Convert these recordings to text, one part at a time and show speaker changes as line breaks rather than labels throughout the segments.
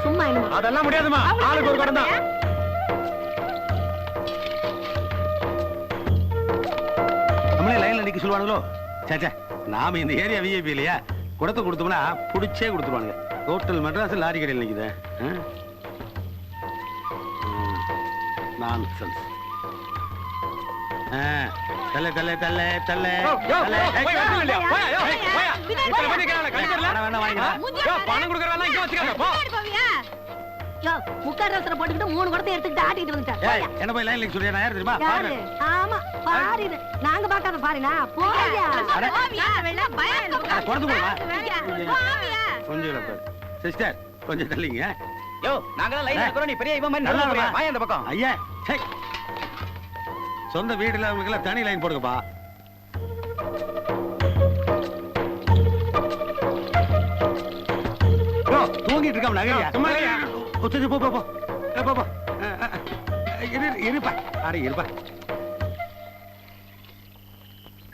சும்மா
அதெல்லாம் முடியாதுமா. ஆளுக்கு ஒரு குடம் தான்.
நம்மளே லைன்ல நிக்க சொல்லுவானுங்களோ? சேச்சே, நாம இந்த ஏரியா விஐபி இல்லையா? குடத்தை கொடுத்தோம்னா புடிச்சே கொடுத்துருவானுங்க. ஹோட்டல் மெட்ராஸ் லாரி கடையில் நிக்குது. நான்சென்ஸ். தல்லே தல்லே தல்லே தல்லே
பணம் கொடுக்கறதெல்லாம் இங்க வச்சுக்காத. போ.
முக்கார் ரசனை போட்டுக்கிட்டு 3 குடத்தை எடுத்துக்கிட்டு ஆட்டிட்டு வந்துட்டேன்.
என்ன போய் லைன்ல சொல்லியா? நான் யார் தெரியுமா?
யாரு? ஆமா பாரு, நாங்க பார்க்காத பாருனா. போயா
கொஞ்சம் சிஸ்டர் கொஞ்சம் தள்ளிங்க.
யோ, நாங்கலாம் லைன்ல இருக்கறோம். நீ பெரிய இவன் மாதிரி நல்லா வரியா? வாயா இந்த பக்கம்.
ஐயா, சை. சொந்த வீடுல உங்களுக்கு எல்லாம் தனி லைன் போடுங்கப்பா. யோ, தூங்கிட்டு இருக்காம நகரியா?
சும்மா இல்லையா?
ஒத்துச்சு போ போ போ. போ போ. இருப்பா. அட இருப்பா.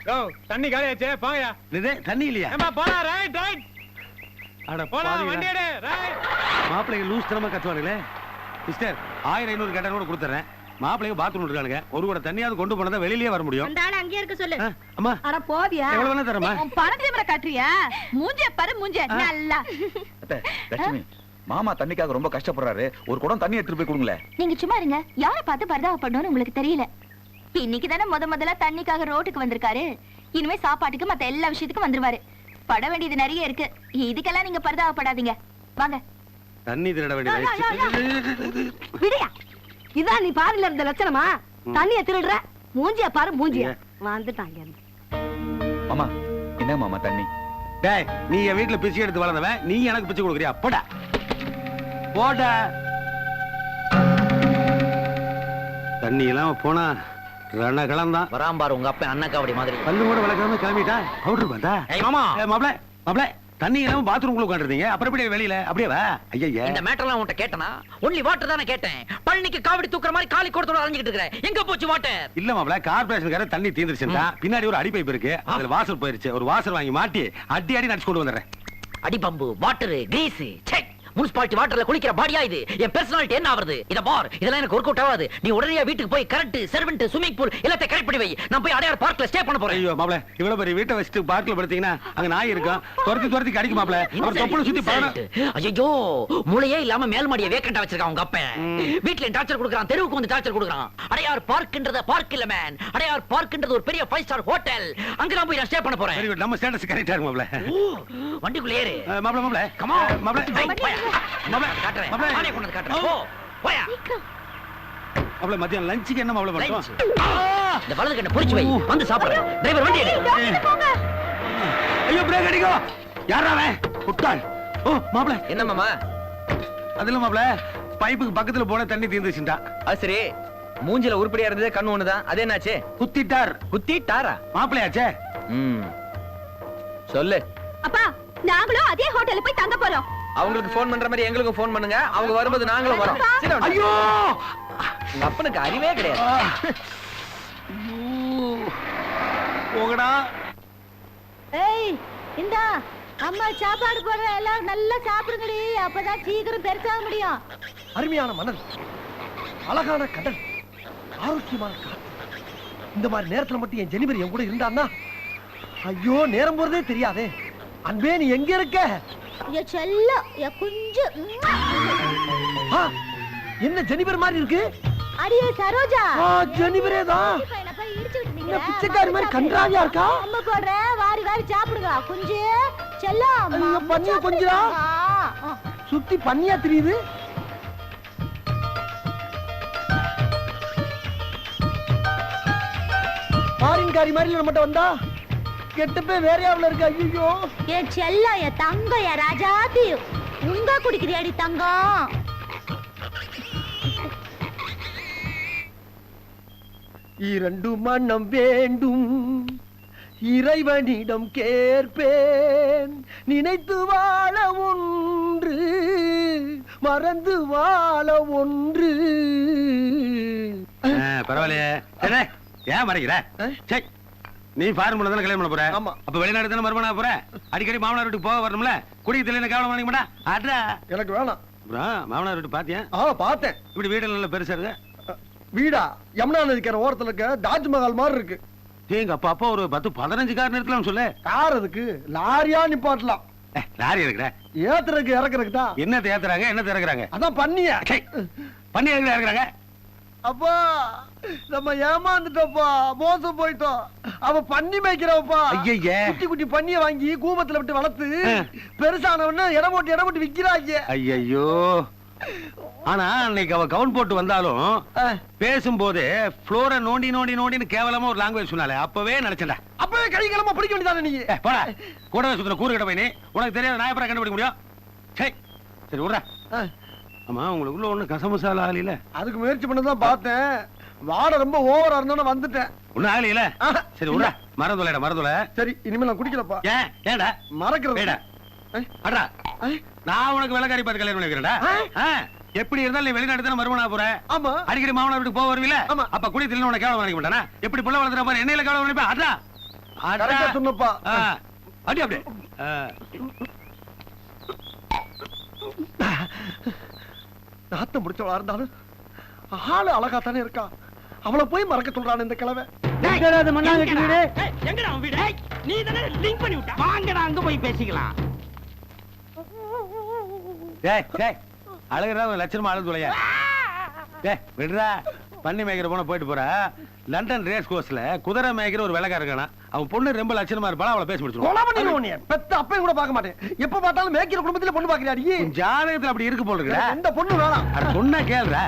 யோ, தண்ணி காலியாச்சே. போயா.
இது தண்ணி இல்லையா?
ஏமா போடா. Right right.
அட
போடா,
பாவி.
வண்டி எடு. ரைட்.
மாப்பிள்ளைங்க லூஸ் தனமா கத்துவானுங்களே. சிஸ்டர் 1500 கேட்டா கூட கொடுத்துறேன். மாப்பிள்ளைங்க பாத்ரூம் இருக்கானுங்க. ஒரு கூட தண்ணியாவது கொண்டு போனா வெளியிலே வர முடியும்.
அந்த ஆளு அங்கேயே இருக்க சொல்லு.
அம்மா,
அட போவியா?
எவ்வளவு வேணா தரமா?
பணத்தை மர காட்டுறியா? மூஞ்சே பாரு, மூஞ்சே நல்லா.
அத்தை, லட்சுமி, மாமா தண்ணிக்காக ரொம்ப கஷ்டப்படுறாரு. ஒரு குடம் தண்ணி எடுத்துட்டு போய் கொடுங்களேன்.
நீங்க சும்மா இருங்க. யாரை பார்த்து பரிதாபப்படணும்னு உங்களுக்கு தெரியல. இன்னைக்கு தானே முதல்ல தண்ணிக்காக ரோட்டுக்கு வந்திருக்காரு. இனிமே சாப்பாட்டுக்கு மத்த எல்லா விஷயத்துக்கும் வந்துருவாரு. பட வேண்டியது நிறைய இருக்கு. இதுக்கெல்லாம் நீங்க பரிதாபப்படாதீங்க. வாங்க.
தண்ணி திருட வேண்டியது.
விடியா, இதான் நீ பாருல இருந்த லட்சணமா? தண்ணிய திருடுற. மூஞ்சிய பாரு, மூஞ்சிய. வந்துட்டாங்க.
மாமா, என்ன மாமா தண்ணி?
டேய், நீ என் வீட்டுல பிச்சை எடுத்து வளர்ந்தவன், நீ எனக்கு பிச்சை கொடுக்குறியா? போடா போடா. தண்ணி எல்லாம் போனா ரணகலம் தான்.
வராம்பாரு உங்க அப்பா அண்ணாக்காவடி மாதிரி.
பல்லு கூட வளர்க்காம கிளம்பிட்டா பவுடர் பார்த்தா.
மாமா,
மாப்ள மாப்ள தண்ணி இல்லாம பாத்ரூம்குள்ள உட்காந்துருந்தீங்க. அப்புறம் எப்படி வெளியில? அப்படியே வா. ஐயா,
இந்த மேட்டர்லாம் உன்கிட்ட கேட்டனா? ஒன்லி வாட்டர் தானே கேட்டேன். பழனிக்கு காவடி தூக்குற மாதிரி காலி கொடுத்தோட அலைஞ்சிட்டு இருக்கற. எங்க போச்சு வாட்டர்?
இல்ல மாப்ள, கார்ப்பரேஷன்கார தண்ணி தீந்துருச்சுடா. பின்னாடி ஒரு அடி பைப் இருக்கு. அதுல வாசல் போயிருச்சு. ஒரு வாசல் வாங்கி மாட்டி அடி அடி நடிச்சு கொண்டு வந்துறேன்.
அடி pump, water, grease, check. Municipality வாட்டர்ல குளிக்கிற பாடியா இது? என் பர்சனாலிட்டி என்ன ஆவறது? இத பார், இதெல்லாம் எனக்கு ஒர்க் அவுட் ஆகாது. நீ உடனே வீட்டுக்கு போய் கரெக்ட் சர்வெண்ட், ஸ்விமிங் பூல் எல்லாத்தையும் கரெக்ட் பண்ணி வை. நான் போய் அடையார் பார்க்ல ஸ்டே பண்ண போறேன்.
ஐயோ மாப்ள, இவ்வளவு பெரிய வீட்டை வச்சுட்டு பார்க்ல படுத்தீங்கன்னா அங்க நாய் இருக்கும். துரத்தி கடிக்கும் மாப்ள. அப்புறம் தொப்புள சுத்தி பாரு.
ஐயோ, மூளையே இல்லாம மேல் மாடியை வேக்கண்டா வச்சிருக்கான் உங்க அப்பன். வீட்ல டார்ச்சர் கொடுக்கறான், தெருவுக்கு வந்து டார்ச்சர் கொடுக்கறான். அடையார் பார்க்ன்றது பார்க் இல்ல மேன். அடையார் பார்க்ன்றது ஒரு பெரிய 5 ஸ்டார் ஹோட்டல். அங்க நான் போய் ஸ்டே பண்ண போறேன்.
Very good. நம்ம ஸ்டேட்டஸ் கரெக்ட்டா இருக்கு மாப்ள.
வண்டிக்குள்ள ஏறு
மாப்ள.
கம் ஆன்
மாப்ள.
மாப்ள காட்றேன். நானே கொண்டு வந்து காட்றேன். போ போயா.
மாப்ள மத்தியானம் லஞ்சுக்கு என்ன மாப்ள பண்றோம்?
இந்த வலது கண்ணை பொரிச்சு வை. வந்து சாப்பிடுறேன். டிரைவர் வண்டி எடு.
ஐயோ பிரேக் அடிக்கோ. யாரா அவன்? குட்டாள். ஓ மாப்ள.
என்ன மாமா?
அதுல மாப்ள பைப்புக்கு பக்கத்துல போன தண்ணி தீந்துச்சுடா.
அது சரி. மூஞ்சில உருப்படியா இருந்ததே கண்ணு ஒண்ணுதான். அது என்னாச்சு?
குத்திட்டார்.
குத்திட்டாரா?
மாப்ளையாச்சே.
சொல்லு.
அப்பா, நாங்களும் அதே ஹோட்டல்ல போய் தங்க போறோம்.
அவங்களுக்கு போன் பண்ற மாதிரி எங்களுக்கும் போன் பண்ணுங்க. அவங்க வரும்போது நாங்களும் வரோம்.
ஐயோ,
உங்க அப்பனுக்கு அறிவே கிடையாது.
போகடா.
ஏய், இந்தா அம்மா சாப்பாடு போடுற. எல்லாரும் நல்லா சாப்பிடுங்கடி. அப்பதான் சீக்கிரம் பெருசாக முடியும்.
அருமையான மணல், அழகான கடல், ஆரோக்கியமான காற்று. இந்த மாதிரி நேரத்துல மட்டும் என் ஜெனிபர் என் கூட இருந்தான்னா, ஐயோ நேரம் போறதே தெரியாதே. அன்பே, நீ எங்க இருக்க?
என் செல்லம், என் குஞ்சு.
என்ன ஜெனிபர் மாதிரி இருக்கு?
அடியே சரோஜா.
ஜெனிபரே தான். என்ன பிச்சைக்காரி மாதிரி கன்றாவியா இருக்கா?
அம்மா போடுற, வாரி வாரி சாப்பிடுங்க. குஞ்சு செல்லம்,
பண்ணியா கொஞ்சா சுத்தி பண்ணியா தெரியுது. பாரின்காரி மாதிரி நம்மகிட்ட வந்தா கெட்டப்பே வேறையாவில் இருக்கு. ஐயோ,
என் செல்லம், என் தங்கம், என் ராஜாத்தி. உங்க குடிக்கிறியாடி தங்கம்?
இரண்டு மனம் வேண்டும், இறைவனிடம் கேட்பேன். நினைத்து வாழ ஒன்று, மறந்து வாழ ஒன்று.
பரவாயில்லையே. ஏன் மறைக்கிற? நீ ஃபாரின்ல தான கல்யாணம் பண்ண போற?
ஆமா.
அப்ப வெளிநாடு தான மறுமணம் போற? அடிக்கடி மாமனார் வீட்டுக்கு போக வரணும்ல. குடிக்கு தெரியல கவலை பண்ணிக்க மாட்டா. அடா,
எனக்கு வேணாம்.
அப்புறம் மாமனார் வீட்டு பாத்தியா?
பார்த்தேன்.
இப்படி வீடு நல்ல பெருசா இருக்கு.
வீடா யமுனா நதிக்கிற ஓரத்துல இருக்க தாஜ்மஹால் மாதிரி இருக்கு.
எங்க அப்பா ஒரு 10-15 கார் நிறுத்தலாம் சொல்லு.
கார் அதுக்கு லாரியா நிப்பாட்டலாம்.
லாரி இருக்குடா.
ஏத்துறதுக்கு இறக்குறதுக்கு தான்.
என்ன ஏத்துறாங்க என்ன இறக்குறாங்க?
அதான் பண்ணியா
பண்ணி இறக்குறாங்க.
அப்பா நம்ம ஏமாந்துட்டோப்பா, மோசம் போயிட்டோம். அவ பண்ணி மேய்க்கிறவப்பா.
ஐயய்ய.
குட்டி குட்டி பண்ணிய வாங்கி கூபத்துல விட்டு வளர்த்து பெருசானவன இடம் போட்டு விக்கிறாங்க.
ஐயோ. ஆனா அன்னைக்கு அவ கவுன் போட்டு வந்தாலும் பேசும்போது ஃப்ளோரை நோண்டி நோண்டி நோண்டின்னு கேவலமா ஒரு லாங்குவேஜ் சொன்னாலே அப்பவே நினைச்சேன்டா.
அப்பவே கழிக்கலமா பிடிக்க வேண்டியதானே நீ?
போடா கூடவே சுத்துற கூறு கிட்ட போய் நீ உனக்கு தெரியாத நான் எப்பறம் கண்டுபிடிக்க முடியும்? சரி விடுறா. ஆமா உங்களுக்கு உள்ள ஒண்ணு கசமசாலா ஆகல?
அதுக்கு முயற்சி பண்ணதான் பார்த்தேன். வாடை ரொம்ப ஓவரா இருந்தானே வந்துட்டேன்.
ஒண்ணும் ஆகல. சரி விடுறா. மறந்துல. சரி
இனிமே நான் குடிக்கலப்பா.
ஏன்டா
மறக்கிறது?
அடா நான் உனக்கு வெள்ளக்காரி பார்த்து கல்யாணம் பண்ணிக்கிறேன்டா. எப்படி இருந்தாலும் நீ வெளிநாட்டு தானே மறுமணா போற.
ஆமா.
அடிக்கடி மாமனார் வீட்டுக்கு போக வருவீல? அப்ப குடியத்துல உனக்கு கேவலம் நினைக்க மாட்டானா? எப்படி புள்ள வளர்த்துற மாதிரி என்னையில கேவலம் நினைப்பா? அடா
சொன்னப்பா.
அப்படியே
நாத்தம் முடிச்சவளா இருந்தாலும் ஆளு அழகா தானே இருக்கா. அவளை போய் மறக்க சொல்றான் இந்த கிழமை.
நீ தானே லிங்க் பண்ணி விட்ட. வாங்கடா அங்க போய் பேசிக்கலாம்.
அழகுறா லட்சணமா அழகு துளையா. விடுறா. பண்ணி மேய்க்கிற போன போயிட்டு போற. லண்டன் ரேஸ் கோர்ஸ்ல குதிரை மேய்க்கிற ஒரு வெள்ளக்கார இருக்கானா. அவன் பொண்ணு ரொம்ப லட்சணமா இருப்பாளா. அவளை பேசி முடிச்சிருவான்.
பெத்த அப்பையும் கூட பார்க்க மாட்டேன். எப்ப பார்த்தாலும் மேய்க்கிற குடும்பத்துல பொண்ணு பாக்குறியாடி?
ஜாதகத்துல அப்படி இருக்கு போல இருக்குடா.
இந்த பொண்ணு வேணாம்.
சொன்னா கேளுடா.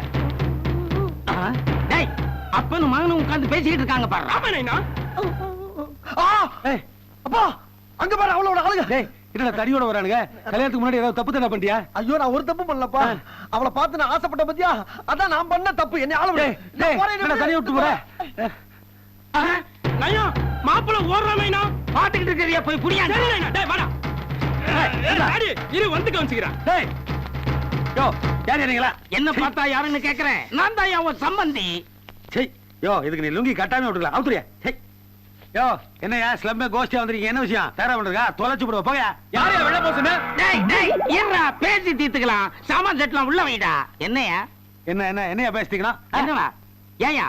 அப்பனும் மகனும் உட்கார்ந்து பேசிக்கிட்டு இருக்காங்க பாரு.
அப்பா அங்க பாரு அவளோட அழகு.
என்ன தடியோட வரானுங்க? கல்யாணத்துக்கு முன்னாடி ஏதாவது தப்பு தானே பண்ணியா?
ஐயோ நான் ஒரு தப்பு பண்ணலப்பா. அவளை பார்த்து நான் ஆசைப்பட்ட பத்தியா? அதான் நான் பண்ண தப்பு. என்ன ஆள விடு.
தனியா விட்டு போற.
மாப்பிள்ள ஓடுறாமைனா பாத்துக்கிட்டு இருக்கறியா? போய் புடியா. டேய் வாடா. டேய் இரு வந்து கவனிச்சுக்கறேன். டேய் யோ யார் நீங்களா? என்ன பார்த்தா யாருன்னு கேக்குறேன். நான் தான் உன் சம்பந்தி.
சரி யோ இதுக்கு நீ லுங்கி கட்டாம விட்டுக்கலாம். அவுத்துறியா? சரி யோ என்னையா ஸ்லம்மே கோஷ்டியா வந்திருக்கீங்க? என்ன விஷயம்? தேரா பண்றதா? தொலைச்சு போடுவ போங்க.
யாரையா வெள்ள போசுன? டேய் டேய் இருடா பேசி தீத்துக்கலாம். சாமான் செட்லாம் உள்ள வைடா. என்னையா?
என்னையா பேசிட்டீங்களா?
என்னடா? ஏயா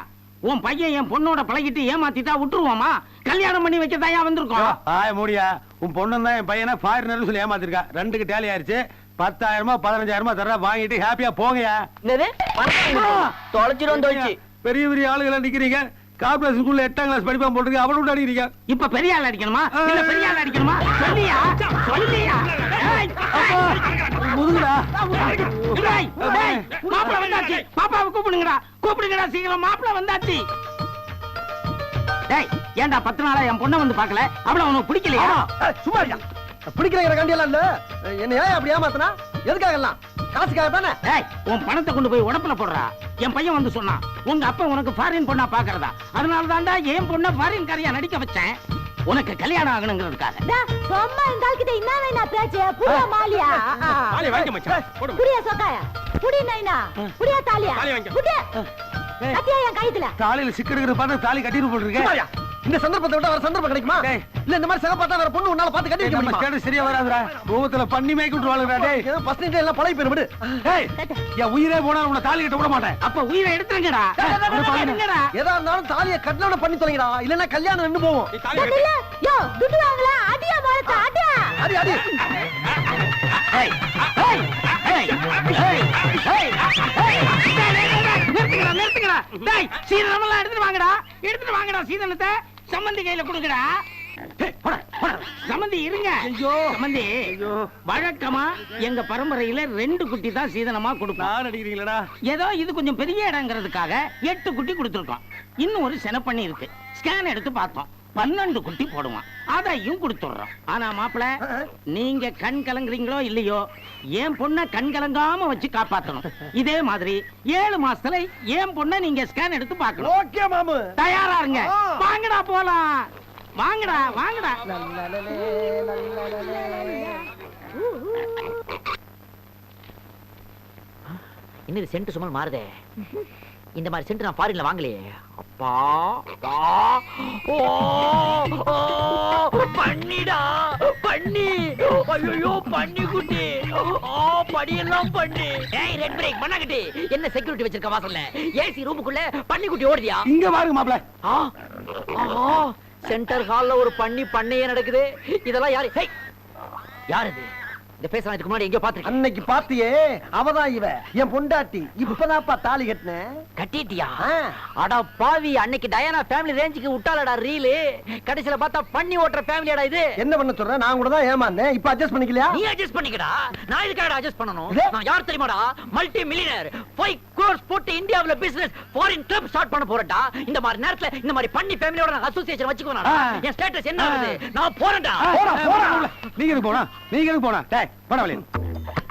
உன் பையன் என் பொண்ணோட பழகிட்டு ஏமாத்திட்டா விட்டுருவோமா? கல்யாணம் பண்ணி வைக்க தாயா வந்திருக்கோம்.
ஆய மூடியா. உன் பொண்ணு தான் என் பையனை ஃபாரினர்னு சொல்லி ஏமாத்திருக்கா. ரெண்டுக்கு டேலி ஆயிருச்சு. 10,000 15,000 தர வாங்கிட்டு ஹாப்பியா போங்கயா.
தொலைச்சிரும்.
பெரிய பெரிய ஆளுகளை நிக்கிறீங்க. கார்பரேஷன் ஸ்கூல்ல 8ஆம் கிளாஸ் படிப்பான் போட்டுருக்கு. அவளை விட்டு அடிக்கிறீங்க.
இப்ப பெரிய ஆள் அடிக்கணுமா இல்ல பெரிய ஆள் அடிக்கணுமா? சொல்லியா சொல்லியா.
முதுகுடா.
மாப்பிள்ள வந்தாச்சு. பாப்பாவை கூப்பிடுங்கடா சீக்கிரம். மாப்பிள்ள வந்தாச்சு. டேய் ஏன்டா 10 நாளா என் பொண்ணை வந்து பார்க்கல? அவள உனக்கு பிடிக்கலையா?
சும்மா பிடிக்கிற காண்டியெல்லாம் இல்ல. என்ன ஏன் அப்படி ஏமாத்தனா? எதுக்காக எல்லாம்? காசுக்காக தானே?
டேய் உன் பணத்தை கொண்டு போய் உடப்புல போடுறா. என் பையன் வந்து சொன்னான் உங்க அப்பா உனக்கு ஃபாரின் பொண்ணா பாக்குறதா. அதனால தான்டா என் பொண்ணை ஃபாரின் காரியா நடிக்க வச்சேன். உனக்கு கல்யாணம் ஆகணுங்கிறதுக்காக.
சும்மா இந்த ஆள்கிட்ட என்ன வேணா பேச்சு? புடியா மாலியா?
மாலியா வாங்கி மச்சான்.
புடியா சொக்காயா? புடி நைனா? புடியா தாலியா? புடி. கட்டியா என் கைத்துல.
தாலியில சிக்கெடுக்கிற பார்த்து தாலி கட்டிட்டு போட்டுருக்கேன்.
இந்த சந்தர்ப்பத்தை விட வேற சந்தர்ப்பம் கிடைக்குமா? இல்ல இந்த மாதிரி சக பார்த்தா வேற பொண்ணு உன்னால பார்த்து கட்டி வைக்க முடியுமா?
ஸ்டேட்டஸ் சரியா வராதுடா. கோவத்துல பண்ணி மேய்க்கு விட்டுவாளுடா. டேய்
ஃபர்ஸ்ட் நைட் எல்லாம் பழகி போயிரு விடு.
டேய் என் உயிரே போனா உன்னை தாலி கட்ட விட மாட்டேன்.
அப்ப உயிரை எடுத்துங்கடா.
ஏதா இருந்தாலும் தாலியை கட்டணம் பண்ணி தொலைங்கடா. இல்லன்னா கல்யாணம் நின்னு போகும்.
இல்ல யோ துட்டு வாங்கல. அடியா மாலத்த அடியா.
அடி அடி.
ஏய் ஏய் ஏய் ஏய் ஏய் நிறுத்துங்கடா. டேய் சீதனம் எல்லாம் எடுத்துட்டு வாங்கடா. சீதனத்தை சம்பந்தி கையில கொடுங்கடா. சம்பந்தி இருங்க. சம்பந்தி வழக்கமா எங்க பரம்பரையில 2 குட்டி தான் சீதனமா கொடுப்போம்.
அடிக்கிறீங்களா?
ஏதோ இது கொஞ்சம் பெரிய இடங்கிறதுக்காக 8 குட்டி கொடுத்துருக்கோம். இன்னும் ஒரு செனப்பண்ணி இருக்கு. ஸ்கேன் எடுத்து பார்த்தோம் 12 குட்டி போடுவான். அதையும் கொடுத்துடுறோம். ஆனா மாப்பிள நீங்க கண் கலங்குறீங்களோ இல்லையோ என் பொண்ணை கண் கலங்காம வச்சு காப்பாத்தணும். இதே மாதிரி 7 மாசத்துல என் பொண்ணை நீங்க ஸ்கேன் எடுத்து பார்க்கணும்.
ஓகே மாமு.
தயாரா இருங்க. வாங்கடா போலாம். வாங்கடா.
இன்னும் சென்ட் சுமல் மாறுதே.
இந்த மாதிரி சென்ட் நான் ஃபாரின்ல வாங்கலையே. அப்பா ஓ பண்ணிடா பண்ணி. ஐயோ பண்ணி குட்டி. படியெல்லாம் பண்ணி. ஏய் ரெட் பிரேக் பண்ணாங்கட்டி. என்ன செக்யூரிட்டி வச்சிருக்க வாசல்ல? ஏசி ரூமுக்குள்ள பண்ணி குட்டி ஓடுதியா?
இங்க பாருங்க மாப்ள.
சென்டர் ஹால்ல ஒரு பண்ணையே நடக்குது. இதெல்லாம் யாரு? யார் இது? இந்த பேச இதுக்கு முன்னாடி எங்கேயோ பாத்துருக்கேன்.
அன்னைக்கு பாத்தியே, அவதான் இவ என் பொண்டாட்டி. இப்பதான்ப்பா தாலி கட்டினேன்.
கட்டிட்டியா? அட பாவி, அன்னைக்கு டயானா ஃபேமிலி ரேஞ்சுக்கு விட்டாலடா ரீலு. கடைசில பார்த்தா பண்ணி ஓட்டுற ஃபேமிலியாடா இது.
என்ன பண்ண சொல்ற? நான் கூட தான் ஏமாந்தேன். இப்ப அட்ஜஸ்ட் பண்ணிக்கலையா?
நீ அட்ஜஸ்ட் பண்ணிக்கடா. நான் இதுக்காக அட்ஜஸ்ட் பண்ணனும்?
இதே?
நான் யார் தெரியுமாடா? மல்டி மில்லியனர் 5 crores போட்டு இந்தியாவுல பிசினஸ் ஃபாரின் கிளப் ஸ்டார்ட் பண்ண போறடா. இந்த மாதிரி நேரத்துல இந்த மாதிரி பண்ணி ஃபேமிலியோட நான் அசோசியேஷன் வச்சுக்கோனடா. என் ஸ்டேட்டஸ் என்ன ஆகுது? நான் போறேன்டா.
போடா. நீங்க எதுக்கு போனா? நீங்க எதுக்கு போனா? டேய் போடா வெளிய.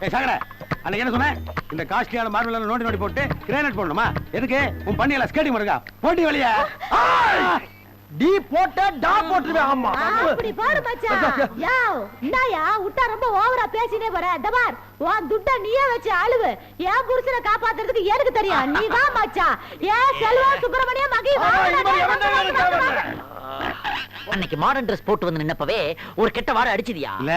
ஏய் சாகர, அன்னைக்கு என்ன சொன்னேன்? இந்த காஸ்ட்லியான மார்பிள்ல நோண்டி போட்டு கிரானைட் போடணுமா? எதுக்கு? உன் பண்ணியல ஸ்கேட்டிங் இருக்கா? போடி வெளிய.
டி போட்ட டா போட்டுருவேன். ஆமா
அப்படி பாரு மச்சான். யோவ் இந்தாயா உட்டா ரொம்ப ஓவரா பேசினே போற. இந்த பார் உன் துட்ட நீயே வச்சு அழுவு. ஏன் புருஷனை காப்பாத்துறதுக்கு எனக்கு தெரியும். நீ தான் மச்சான். ஏன் செல்வா சுப்பிரமணியம் மகி
அன்னைக்கு மாடர்ன் Dress போட்டு வந்து நின்னப்பவே ஒரு கெட்ட வாடை அடிச்சிதியா?
இல்ல.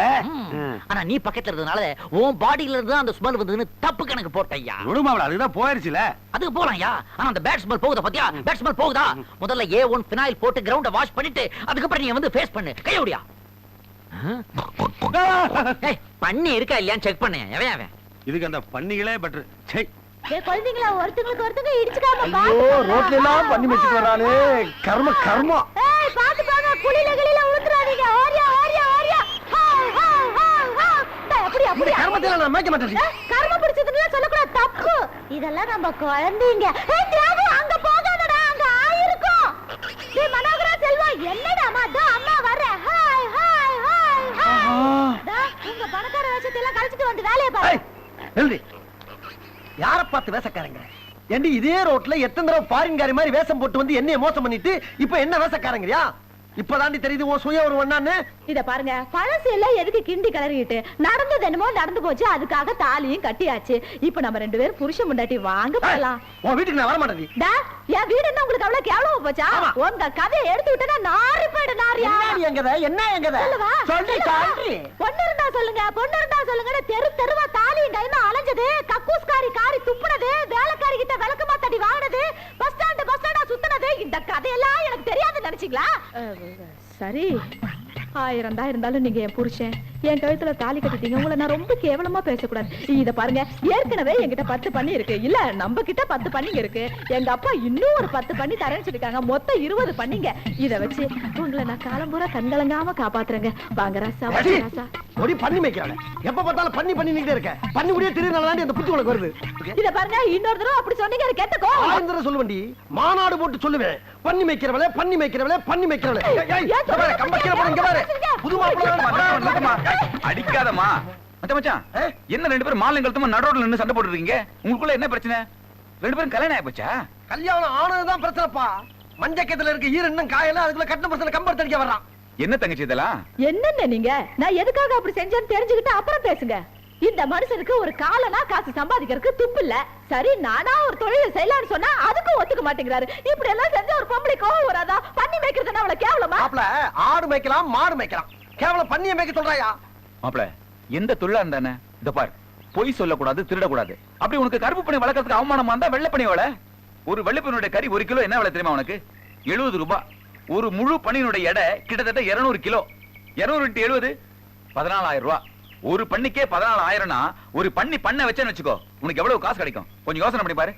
ஆனா நீ பக்கத்துல இருந்தனால உன் பாடியில இருந்து அந்த ஸ்மெல் வந்ததுன்னு தப்பு கணக்கு போட்டய்யா.
விடுமாவள, அதுதான் போயிருச்சுல.
அதுக்கு போலாம்யா. ஆனா அந்த பேட் ஸ்மெல் போகுதா பாத்தியா? பேட் ஸ்மெல் போகுதா? முதல்ல A1 ஃபினாயில் போட்டு கிரவுண்ட வாஷ் பண்ணிட்டு அதுக்கப்புறம் நீ வந்து ஃபேஸ் பண்ணு. கையோடியா. ஏய் பண்ணி இருக்கா இல்லையான்னு செக் பண்ணு. அவன்
இதுக்கு அந்த பண்ணிகளே பெட்டர். சே
ஏய் குழந்தைங்களா, ஒருத்தங்களுக்கு ஒருத்தங்க இடிச்சுக்காம
ஐயோ,
பாத்து.
ரோட்ல எல்லாம் பண்ணி வச்சுட்டு வரானே. கர்மம்.
ஏய் பாத்து பாங்க, குளில ஊத்துறாதீங்க. ஓரியா. அப்படி
கர்மத்தை நான் மேய்க்க மாட்டேன்.
கர்ம பிடிச்சதுன்னு சொல்லக்கூடாது, தப்பு. இதெல்லாம் நம்ம குழந்தைங்க. ஏய் தியாகு, அங்க போகாதடா, அங்க ஆயிருக்கும். டேய் மனோகரா செல்வா, என்னடா அம்மா வர்ற. ஹாய். டா உங்க பணக்கார வேஷத்தை எல்லாம் கழிச்சிட்டு வந்து வேலைய பாரு.
எழுதி. யார பார்த்து வேஷக்காரங்க? ஏண்டி இதே ரோட்ல எத்தனை தடவை ஃபாரின்காரி மாதிரி வேஷம் போட்டு வந்து என்னைய மோசம் பண்ணிட்டு இப்ப என்ன வேஷக்காரங்கயா? இப்பதாண்டி தெரியுது உன் சுய ஒரு ஒண்ணான்னு.
இத பாருங்க, பழசு எல்லாம் எதுக்கு கிண்டி கலறிட்டு? நடந்தது என்னமோ நடந்து போச்சு. அதுக்காக தாலியும் கட்டியாச்சு. இப்ப நம்ம ரெண்டு பேரும் புருஷன் முண்டாட்டி வாங்க போலாம்.
உன் வீட்டுக்கு நான் வர மாட்டேன்.
டா என் வீடு என்ன உங்களுக்கு அவ்வளவு கேவலமா போச்சா? உங்க கதையை எடுத்து விட்டா நாரி போயிடு. நாரியா
என்ன எங்கத சொல்லி காண்டி.
பொண்ணு இருந்தா சொல்லுங்க. தெருவா தாலியும் கைமா அலைஞ்சது, கக்கூஸ்காரி காரி துப்புனது, வேலைக்காரி கிட்ட விளக்கமா தடி வாங்கினது, பஸ் ஸ்டாண்டா சுத்தினது, இந்த கதையெல்லாம் எனக்கு தெரியாதுன்னு நினைச்சீங்களா? சரி, 1000 தான் இருந்தாலும் நீங்க என் புருஷன். என் கழுத்துல தாலி கட்டிட்டீங்க. உங்களை நான் ரொம்ப கேவலமா பேசக்கூடாது. இத பாருங்க, ஏற்கனவே என்கிட்ட 10 பண்ணி இருக்கு. இல்ல நம்ம கிட்ட 10 பண்ணிங்க இருக்கு. எங்க அப்பா இன்னும் ஒரு 10 பண்ணி தரேன்னு சொல்லிருக்காங்க. மொத்தம் 20 பண்ணிங்க. இத வச்சு உங்களை நான் காலம்பூரா கண்கலங்காம காப்பாத்துறேங்க. வாங்க ராசா.
ஒடி பண்ணி மேய்க்கிறாங்க. எப்ப பார்த்தாலும் பண்ணி நீங்க இருக்க. பண்ணி முடிய திருநாளாண்டி அந்த புத்தி உனக்கு வருது.
இத பாருங்க, இன்னொரு தடவை அப்படி சொன்னீங்க கேட்டக்கோ.
ஆந்திர சொல்லுவண்டி, மாநாடு போட்டு சொல்லுவேன். பண்ணி மேய்க்கிறவளே. கம்பக்கிற போற இங்க பாரு. புது மாப்பிள்ளை
அடிக்காதமா. மச்சான் என்ன ரெண்டு பேரும் மாலை கழுத்தமா நடுரோட்ல நின்னு சண்டை போட்டு இருக்கீங்க? உங்களுக்குள்ள என்ன பிரச்சனை? ரெண்டு பேரும் கல்யாணம் ஆயிப்போச்சா?
கல்யாணம் ஆனதுதான் பிரச்சனைப்பா. மஞ்சக்கத்துல இருக்க ஈர இன்னும் காயல. அதுக்குள்ள கட்டின பிரச்சனை கம்பர் தடிக்க வர்றான்.
என்ன தங்கச்சி இதெல்லாம்?
என்னென்ன நீங்க? நான் எதுக்காக அப்படி செஞ்சேன்னு தெரிஞ்சுக்கிட்டு அப்புறம் பேசுங்க. இந்த மனுஷனுக்கு ஒரு காலனா காசு சம்பாதிக்கிறதுக்கு துப்பு இல்ல. சரி, நானா ஒரு தொழில் செய்யலாம்னு சொன்னா அதுக்கும் ஒத்துக்க மாட்டேங்கிறாரு. இப்படி எல்லாம் செஞ்ச ஒரு பொம்பளை கோவம் வராதா? பண்ணி மேய்க்கிறதுன்னா அவ்வளவு கேவலமா?
மாப்ள, ஆடு மேய்க்கலாம், மாடு மேய்க்கலாம். கேவலம் பண்ணிய மேய்க்க சொல்றாயா?
மாப்ள, எந்த தொழிலா இருந்தானே இந்த பாரு, பொய் சொல்லக்கூடாது, திருடக்கூடாது. அப்படி உனக்கு கருப்பு பண்ணி வளர்க்கறதுக்கு அவமானமா இருந்தா வெள்ளை பண்ணி வள. ஒரு வெள்ளைப்பனுடைய கறி 1 கிலோ என்ன விலை தெரியுமா உனக்கு? 70 ரூபாய். ஒரு முழு பன்னியினுடைய எடை கிட்டத்தட்ட 200 கிலோ. 200 × 70 14,000 ரூபாய். ஒரு பண்ணிக்கே 14,000னா ஒரு பண்ண வச்சேன்னு வச்சுக்கோ, உனக்கு எவ்வளவு காசு கிடைக்கும்? கொஞ்சம் யோசனை பண்ணி பாரு.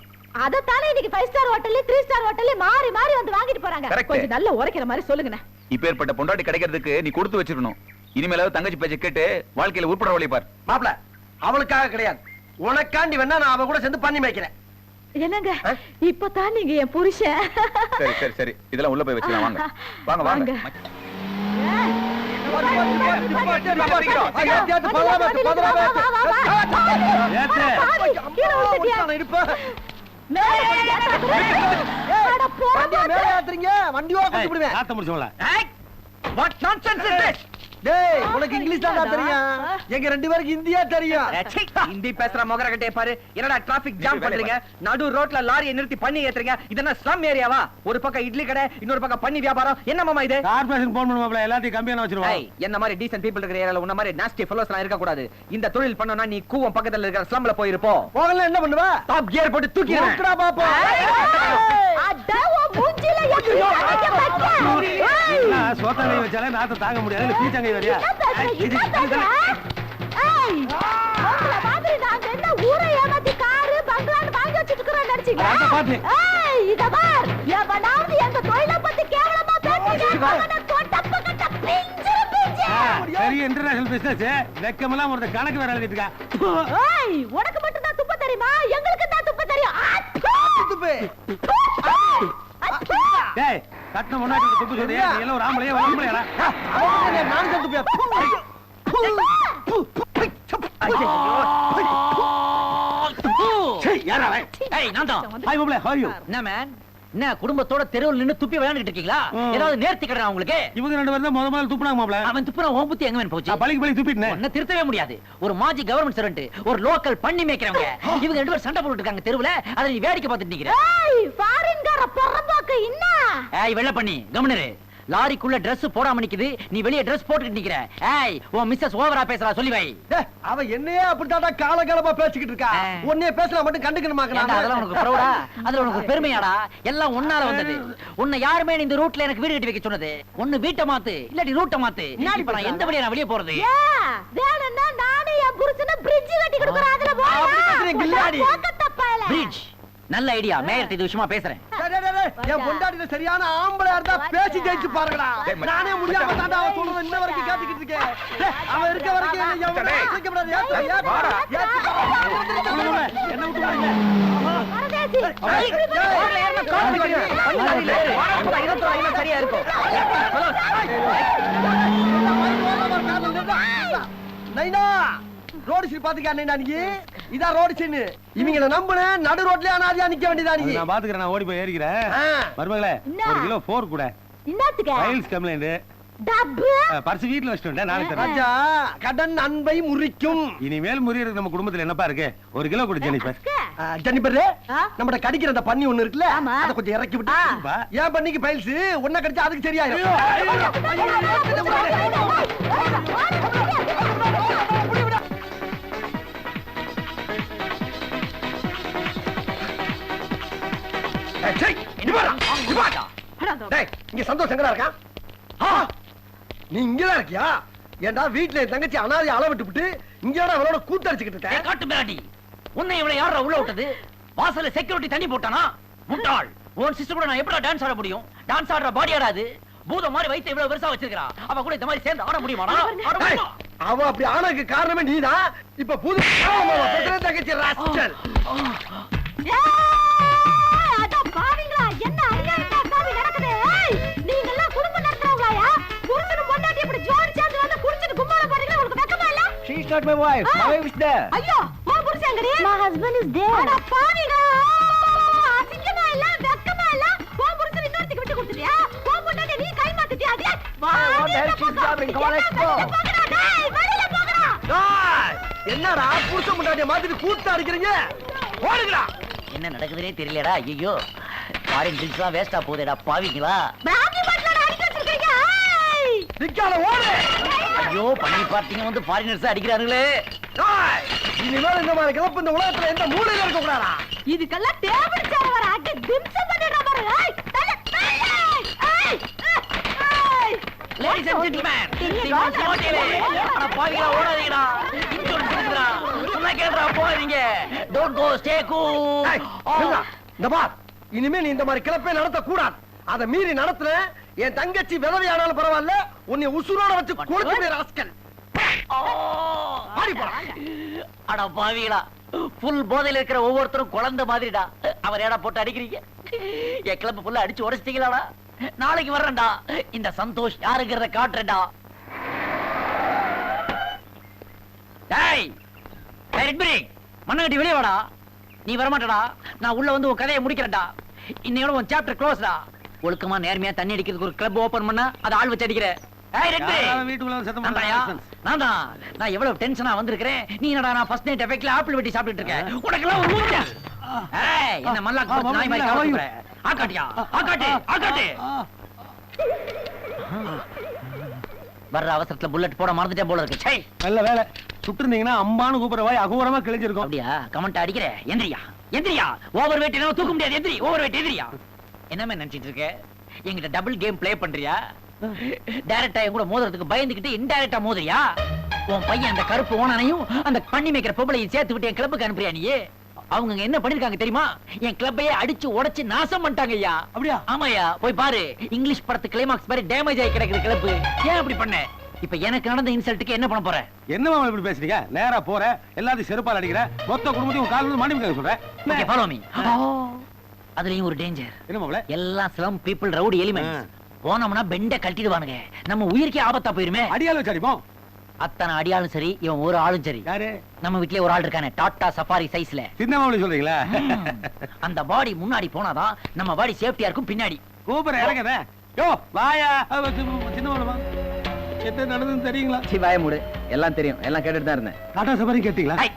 அதத்தானே இன்னைக்கு 5 ஸ்டார் ஹோட்டல்ல 3 ஸ்டார் ஹோட்டல்ல மாறி வந்து வாங்கிட்டு போறாங்க. கொஞ்சம் நல்ல உரைக்கிற மாதிரி சொல்லுங்க.
இப்பேற்பட்ட பொண்டாட்டி கிடைக்கிறதுக்கு நீ கொடுத்து வச்சிரணும். இனிமேலாவது தங்கச்சி பேச்ச கேட்டு வாழ்க்கையில உட்பட வழி பார்.
மாப்ள, அவளுக்காக கிடையாது, உனக்காண்டி வேணா நான் அவ கூட சேர்ந்து பண்ணி மேய்க்கிறேன்.
என்னங்க இப்பதான் நீங்க என் புருஷன்?
சரி இதெல்லாம் உள்ள போய் வச்சுக்கலாம். வாங்க.
வண்டி டேய் உனக்கு இங்கிலீஷ் தான் தெரியும், எங்க 2 பேருக்கு ஹிந்தியா தெரியும்.
ஹிந்தி பேசுற மொகரகட்டே பாரு. என்னடா டிராபிக் ஜாம் பண்றீங்க? நடு ரோட்ல லாரியை நிறுத்தி பண்ணி ஏத்துறீங்க. இதென்ன ஸ்லம் ஏரியாவா? ஒரு பக்கம் இட்லி கடை, இன்னொரு பக்கம் பண்ணி வியாபாரம். என்ன மாமா இது?
கார்ப்பரேஷன் போன் பண்ணுவாப்ல, எல்லாத்தையும் கம்பியான வச்சிருவாங்க.
என்ன மாதிரி டீசன்ட் பீப்பிள் இருக்கிற ஏரியால உன்ன மாதிரி நாஸ்டி ஃபெல்லோஸ் எல்லாம் இருக்க கூடாது. இந்த தொழில் பண்ணனும்னா நீ கூவம் பக்கத்துல இருக்கிற ஸ்லம்ல போயிருப்போ.
போகல என்ன பண்ணுவ?
டாப் கியர் போட்டு தூக்கிடுவேன்.
தூக்குடா பாப்போம்.
அட ஓ மூஞ்சில எப்படி அடிக்க வைக்க?
நான் சோத்தாங்கை வச்சாலே நாத்த தாங்க முடியாது, பீச்சாங்கை வரியா?
உங்கள மாதிரி நாங்க என்ன ஊரை ஏமாத்தி காரு பங்களான்னு வாங்கி வச்சிட்டு இருக்கோம் நினைச்சீங்க?
அத பாத்து.
இத பார், எவனாவது எங்க தொழிலை பத்தி கேவலமா பேசுறீங்க, அவனை தொட்டப்ப கட்ட பிஞ்சு பிஞ்சு.
பெரிய இன்டர்நேஷனல் பிசினஸ், வெக்கமெல்லாம் ஒரு கணக்கு வேற எழுதிட்டு இருக்கா.
உனக்கு மட்டும் தான் துப்ப தெரியுமா? எங்களுக்கு தான் துப்ப தெரியும்.
துப்பு.
டேய், கட்டின முன்னாடி துப்பு சொல்றியா? நீ எல்லாம் ஒரு ஆம்பளையா வளம்பளையாடா?
நான் தான் துப்பியா?
யாரா அவன்?
ஏய் நான் தான்.
ஹாய் மாப்ள, how are you?
என்ன மேன், என்ன குடும்பத்தோட தெருவில் நின்னு துப்பி விளையாண்டுட்டு இருக்கீங்களா? ஏதாவது நேர்த்தி கடனா உங்களுக்கு?
இவங்க 2 பேரும் தான் முதல்ல துப்புனாங்க மாப்ள.
அவன் துப்புற ஓம் புத்தி எங்க மேன் போச்சு?
நான் பழிக்கு துப்பிட்டேன்.
உன்னை திருத்தவே முடியாது. ஒரு மாஜி கவர்மெண்ட் சர்வெண்ட், ஒரு லோக்கல் பண்ணி மேய்க்கிறவங்க, இவங்க 2 பேரும் சண்டை போட்டுட்டு இருக்காங்க தெருவுல. அதை நீ வேடிக்கை பார்த்துட்டு நிக்கிற.
ஃபாரின்கார பொறம்போக்கு என்ன?
ஏய் வெள்ள பண்ணி கவனிரு. லாரிக்குள்ள Dress போடாம நிக்குது, நீ வெளிய Dress போட்டுட்டு நிக்கிற. ஏய் உன் மிஸ்ஸஸ் ஓவரா பேசுறா, சொல்லி வை.
அவ என்னையே அப்படித்தாடா காலகாலமா பேசிக்கிட்டு இருக்கா. உன்னைய பேசலாம் மட்டும் கண்டுக்கணுமாக்கணும்.
அதெல்லாம் உனக்கு ப்ரௌடா? அதுல உனக்கு பெருமையாடா? எல்லாம் உன்னால வந்தது. உன்னை யாருமே இந்த ரூட்ல எனக்கு வீடு கட்டி வைக்க சொன்னது? ஒண்ணு வீட்டை மாத்து, இல்லாட்டி ரூட்டை மாத்து. இப்ப நான் எந்த வழியா நான் வெளிய போறது?
வேணும்னா நானே என் புருஷனை பிரிட்ஜ் கட்டி கொடுக்குறேன், அதுல
பிரிட்ஜ் நல்ல ஐடியா. மேயர் இது விஷயமா பேசுறேன்.
என் பொண்டாட்டில சரியான ஆம்பளையா இருந்தா பேசி ஜெயிச்சு பாருங்கடா. நானே முடியாம தாண்டா அவ சொல்றத இன்ன வரைக்கும் கேட்டுக்கிட்டு இருக்கேன். அவ இருக்க வரைக்கும் என்ன எவனே கேட்கக்கூடாது.
என்ன விட்டுறாங்க?
சரியா இருக்கும்.
நைனா ரோடு சீன் பாத்துக்கா நைனா, நீ இதான் ரோடு சீன். இவங்கள நம்புன நடு ரோட்லயே அனாதியா நிக்க வேண்டியதா நீ.
நான் பாத்துக்கறேன், நான் ஓடி போய் ஏறிக்கிறேன். மருமகளே, 1 கிலோ 4 கூட.
என்னத்துக்கு?
Files complaint.
டப்பு
பர்ஸ் வீட்ல வச்சிட்டேன், நாளைக்கு தரேன்.
ராஜா, கடன் அன்பை முறிக்கும்.
இனிமேல் முறியறது நம்ம குடும்பத்துல என்னப்பா இருக்கு? 1 கிலோ கொடு ஜெனிஃபர்.
ஜெனிஃபர், நம்மட கடிக்கிற அந்த பன்னி ஒண்ணு இருக்குல்ல, அத கொஞ்சம் இறக்கி விட்டு.
வா.
ஏன் பண்ணிக்கு ஃபைல்ஸ் ஒண்ணா கடிச்சா அதுக்கு சரியாயிரும். இங்க சந்தோஷம் எங்கடா இருக்கான்? நீ இங்கதான் இருக்கியா? ஏண்டா வீட்டுல என் தங்கச்சி அனாதை அள விட்டு இங்கடா அவளோட கூத்தடிச்சுக்கிட்டு இருக்க?
காட்டு மிராண்டி, உன்னை இவளை யாரா உள்ள விட்டது? வாசல்ல செக்யூரிட்டி தண்ணி போட்டானா? முட்டாள், உன் சிஸ்டர் கூட நான் எப்படி டான்ஸ் ஆட முடியும்? டான்ஸ் ஆடுற பாடி ஆடாது. பூத மாதிரி வயித்தை இவ்வளவு பெருசா வச்சிருக்கா, அவ கூட இந்த மாதிரி சேர்ந்து ஆட முடியுமாடா? ஆட முடியுமா?
அவ அப்படி ஆனதுக்கு காரணமே நீதான். இப்ப புது தங்கச்சி ராஸ்கல்.
அட பாவிங்களா, என்ன அநியாயமா காவி நடக்குது? நீங்க எல்லாம் குடும்பம் நடத்துறவங்களா? புருஷனும் பொண்டாட்டி இப்படி ஜோடி சேர்ந்து வந்து குடிச்சிட்டு கும்மாள போறீங்க, உங்களுக்கு வெக்கமா இல்ல?
She is not my wife. My wife is there.
ஐயோ, உன் புருஷன் எங்கடி? My husband is there. அட பாவிங்களா, அசிங்கமா இல்ல, வெக்கமா இல்ல? உன் புருஷன் இன்னொருத்திக்கு விட்டு கொடுத்துட்டியா? உன் பொண்டாட்டி நீ கை மாத்திட்டியா? அடி
என்னடா புருஷன் பொண்டாட்டிய மாத்திட்டு கூத்து அடிக்கிறீங்க? ஓடுங்கடா.
என்ன நடக்குதுனே தெரியலடா. ஐயோ, ஃபாரின் ட்ரிங்க்ஸ்லாம் வேஸ்டா போதேடா பாவிங்களா.
பிராந்தி பாட்டில அடிச்சு வச்சிருக்கீங்க.
நிக்கால ஓடு.
ஐயோ, பண்ணி பார்ட்டிங்க வந்து ஃபாரினர்ஸ் அடிக்கிறாங்களே.
இனிமேல் இந்த மாதிரி கிளப்பு இந்த உலகத்துல எந்த மூலையில இருக்க கூடாதா?
இதுக்கெல்லாம் டேபிள் சேர் வர அடி திம்சம் பண்ணிடுற பாரு. ஏய் தல ஏய்
Ladies and gentlemen, அட பாவிங்களா, ஓடாதீங்கடா. இன்சூரன்ஸ் இருக்குடா. சொன்னா கேளுடா, போகாதீங்க. Don't go, stay cool.
இந்த பார், இனிமே நீ இந்த மாதிரி கிளப்பே நடத்த கூடாது. அத மீறி நடத்துற என் தங்கச்சி விதவையானாலும் பரவாயில்ல, உன்னை உசுரோட வச்சு கொளுத்துவே ராஸ்கல்.
அட பாவிகளா, புல் போதையில இருக்கிற ஒவ்வொருத்தரும் குழந்தை மாதிரிடா. அவர் ஏடா போட்டு அடிக்கிறீங்க? என் கிளம்பு புல்ல அடிச்சு உடைச்சிட்டீங்களாடா? நாளைக்கு வர்றேன்டா, இந்த சந்தோஷ் யாருங்கிறத காட்டுறேன்டா. டேய் மண்ணகட்டி வெளியே வாடா. நீ வரமாட்டடா, நான் உள்ள வந்து உன் கதையை முடிக்கிறேன்டா. இன்னையோட உன் சாப்டர் க்ளோஸ்டா. ஒழுக்கமா நேர்மையா தண்ணி அடிக்கிறதுக்கு ஒரு கிளப் ஓபன் பண்ணா அதை ஆள் வச்சு அடிக்கிற. ஏய் ரெண்டு
யாராலும் வீட்டுக்குள்ள வந்து சத்தம்
நான்தாயா?
போடாத.
நான்தான். நான் எவ்வளவு டென்ஷனா வந்திருக்கிறேன். நீ என்னடா நான் ஃபர்ஸ்ட் நைட் எஃபெக்ட்ல ஆப்பிள் வெட்டி சாப்பிட்டுட்டு இருக்கேன். உனக்கெல்லாம் ஒரு மூச்சா? ஏய் என்ன மல்லாக்கு போட்டு நாய் மாதிரி காவல் ஆக்காட்டியா? ஆக்காட்டு. வர்ற அவசரத்துல புல்லட் போட மறந்துட்டேன் போல இருக்கு. சை.
நல்ல வேலை சுட்டு இருந்தீங்கன்னா அம்பான்னு கூப்பிடுற வாய் அகோரமா கிழிஞ்சிருக்கும்.
அப்படியா? கமெண்ட் அடிக்கிற. எந்திரியா. ஓவர் வெயிட் என்னால தூக்க முடியாது. எந்திரி. ஓவர் வெயிட் எந்திரியா. என்னமே நினைச்சிட்டு இருக்க? என்கிட்ட டபுள் கேம் ப்ளே பண்றியா? டைரக்டா என் கூட மோதுறதுக்கு பயந்துகிட்டு இன்டைரக்டா மோதுறியா? உன் பையன் அந்த கருப்பு ஓனானையும் அந்த பண்ணி மேய்க்கிற பொம்பளையும் சேர்த்து விட்டு என் கிளப்புக்கு அனுப்புறியா நீ? அவங்க என்ன பண்ணிருக்காங்க தெரியுமா? என் கிளப்பையே அடிச்சு உடைச்சு நாசம் பண்ணிட்டாங்க ஐயா.
அப்படியா?
ஆமாயா, போய் பாரு. இங்கிலீஷ் படத்து கிளைமாக்ஸ் மாதிரி டேமேஜ் ஆகி கிடக்குது கிளப்பு. ஏன் அப்படி பண்ண? இப்ப எனக்கு நடந்த இன்சல்ட்டுக்கு என்ன பண்ண போற?
என்ன மாமா இப்படி பேசுறீங்க? நேரா போற எல்லாத்தையும் செருப்பால் அடிக்கிற மொத்த குடும்பத்தையும் கால் வந்து மன்னிப்பு கேட்க சொல்றேன்.
Okay, follow me. அதுலயும் ஒரு டேஞ்சர்.
என்ன மாப்ள?
எல்லாம் ஸ்லம் பீப்பிள் ரவுடி எலிமெண்ட்ஸ். போனோம்னா பெண்ட கழட்டிடுவானுங்க. நம்ம உயிருக்கே ஆபத்தா போயிருமே.
அடியால வச்சு அடிப்போம்.
அத்தனை அடியாலும் சரி, இவன் ஒரு ஆளும் சரி.
யாரு?
நம்ம வீட்லயே ஒரு ஆள் இருக்கானே, டாடா சஃபாரி சைஸ்ல.
சின்ன மாப்ள சொல்றீங்களா?
அந்த பாடி முன்னாடி போனாதான் நம்ம பாடி சேஃப்டியா இருக்கும். பின்னாடி
கூப்பிட இறங்கத. யோ வாயா. சின்ன மாப்ள என்ன நடந்ததுன்னு தெரியுங்களா?
சிவாய மூடு. எல்லாம் தெரியும். எல்லாம் கேட்டுட்டு தான் இருந்தேன்.
டாடா சஃபாரி கேட்டீங்களா?
ஐ,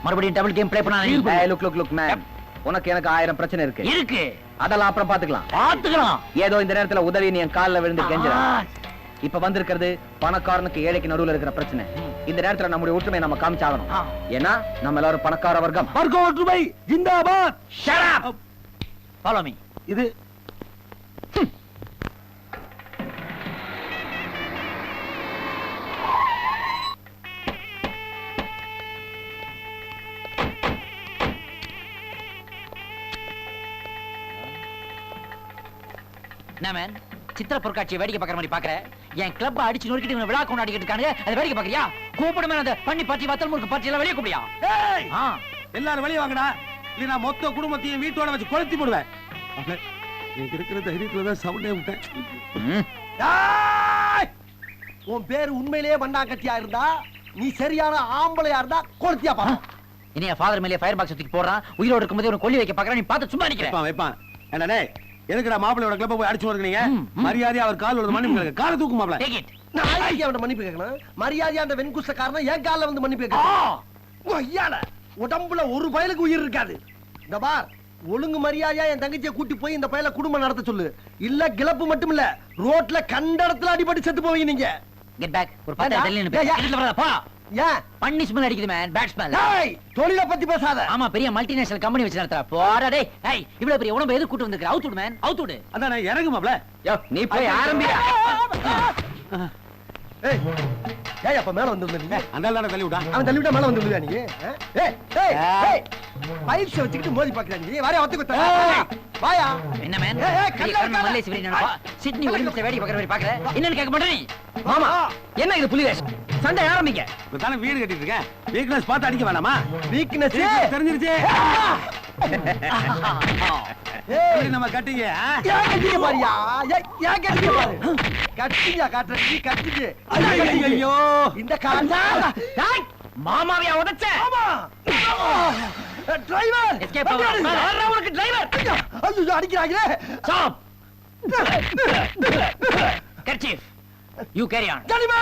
மறுபடியும் டபுள் கேம் ப்ளே பண்ணாதீங்க.
ஏய் லுக் மேன். உனக்கு எனக்கு 1000 பிரச்சனை இருக்கு. அதெல்லாம் அப்புறம் பாத்துக்கலாம். ஏதோ இந்த நேரத்துல உதவி நீ என் கால்ல விழுந்து கெஞ்சற. இப்ப வந்திருக்கிறது பணக்காரனுக்கு ஏழைக்கு நடுவுல இருக்கிற பிரச்சனை. இந்த நேரத்துல நம்முடைய ஒற்றுமையை நம்ம காமிச்சாகணும். ஏன்னா நம்ம எல்லாரும் பணக்கார வர்க்கம்.
வர்க்க ஒற்றுமை zindabad.
Shut up. Follow me.
இது
என்ன மேன், சித்திர பொருட்காட்சியை வேடிக்கை பார்க்குற மாதிரி பார்க்குற? என் கிளப் அடிச்சு நொறுக்கிட்டு இவனை விழா கொண்டாடிக்கிட்டு இருக்கானுங்க. அதை வேடிக்கை பார்க்கறியா? கூப்பிடு மேன். அந்த பண்ணி பார்ட்டி வத்தல் முறுக்கு பார்ட்டி எல்லாம் வெளியே கூப்பிடியா?
ஏய் எல்லாரும் வெளிய வாங்கடா. இல்ல நான் மொத்த குடும்பத்தையும் வீட்டோட வச்சு கொளுத்தி போடுவேன். நீங்க இருக்கிற தைரியத்துல தான் சவுண்டே விட்டேன்.
ஏய்! உன் பேரு உண்மையிலேயே மண்ணாங்கட்டியா இருந்தா நீ சரியான ஆம்பளையா இருந்தா கொளுத்தியா பாப்பா.
இனி என் ஃபாதர் மேலே ஃபயர் பாக்ஸ் தூக்கி போடுறான். உயிரோடு இருக்கும்போது ஒரு கொல்லி வைக்க பார்க்கறான். நீ பார்த்து சும்மா நிக்கிற.
வைப்பான். என்னடே எதுக்குடா மாப்பிளையோட கிளப்ப போய் அடிச்சு வரீங்க? மரியாதை அவர் கால் ஒரு மன்னிப்பு கேளுங்க. காலை தூக்கு மாப்பிள.
Take it.
நான் ஐயா அவன் மன்னிப்பு கேட்கணும். மரியாதையா அந்த வெண்குஷ்டக்காரன் என் கால்ல வந்து மன்னிப்பு கேட்கணும். ஐயால உடம்புல ஒரு பயலுக்கு உயிர் இருக்காது. இந்த பார், ஒழுங்கு மரியாதையா என் தங்கச்சியை கூட்டி போய் இந்த பயல குடும்பம் நடத்த சொல்லு. இல்ல கிளப்பு மட்டும் இல்ல, ரோட்ல கண்ட இடத்துல அடிபட்டு செத்து போவீங்க நீங்க.
Get back. ஒரு 10 தள்ளி நின்னு பேசு. கிட்டல வராத போ.
ஏன்
பண்ணி ஸ்மெல் அடிக்குது மேன். Bad smell.
ஏய் தொழிலை பத்தி பேசாத.
ஆமா, பெரிய மல்டிநேஷனல் கம்பெனி வச்சு நடத்துறா. போடா டேய். ஏய், இவ்வளவு பெரிய உடம்பு எது கூட்டி வந்திருக்க? அவுட் விடு மேன். அவுட் விடு.
அதான் இறங்கு மாப்பிள.
யோ நீ போய் ஆரம்பிடா.
ஏய் ஏய் அப்ப மேல வந்து நீ.
அந்த ஆளு தள்ளி விட்டா.
அவன் தள்ளி விட்டா மேல வந்து விடுவியா நீ? ஏய் ஏய் ஏய் பைப்ஸ் வச்சுக்கிட்டு மோதி பாக்குறா நீ. வாரியா ஒத்து குத்த. வாயா.
என்ன மேன்?
ஏய், ஏய், கல்ல
கண்ண மல்லேசி வெரி நினைப்பா. சிட்னி ஒலிம்பிக்ஸ்ல வேடி பார்க்கற மாதிரி பார்க்கற. என்னன்னு கேட்க மாட்டே நீ?
மாமா என்ன இது புலி வேஷம்? சண்டை ஆரம்பிங்க.
இப்ப தானே வீடு கட்டிட்டு இருக்கேன். வீக்னஸ் பார்த்து அடிக்க வேணாமா?
வீக்னஸ்
தெரிஞ்சிருச்சு.
ஏய்
நம்ம கட்டிங்க.
ஏன் கட்டிங்க பாரியா? ஏன் கட்டிங்க பாரு. கட்டிங்க காட்ற நீ கட்டிங்க.
ஐயோ
இந்த காலா.
டேய், மாமாவையா உடைச்ச?
ஆமா. டிரைவர்
எஸ்கேப் ஆவா. யாரா உனக்கு டிரைவர்?
ஐயோ அடிக்கறாங்களே.
Stop. Kerchief. You carry on.
ஜலிமே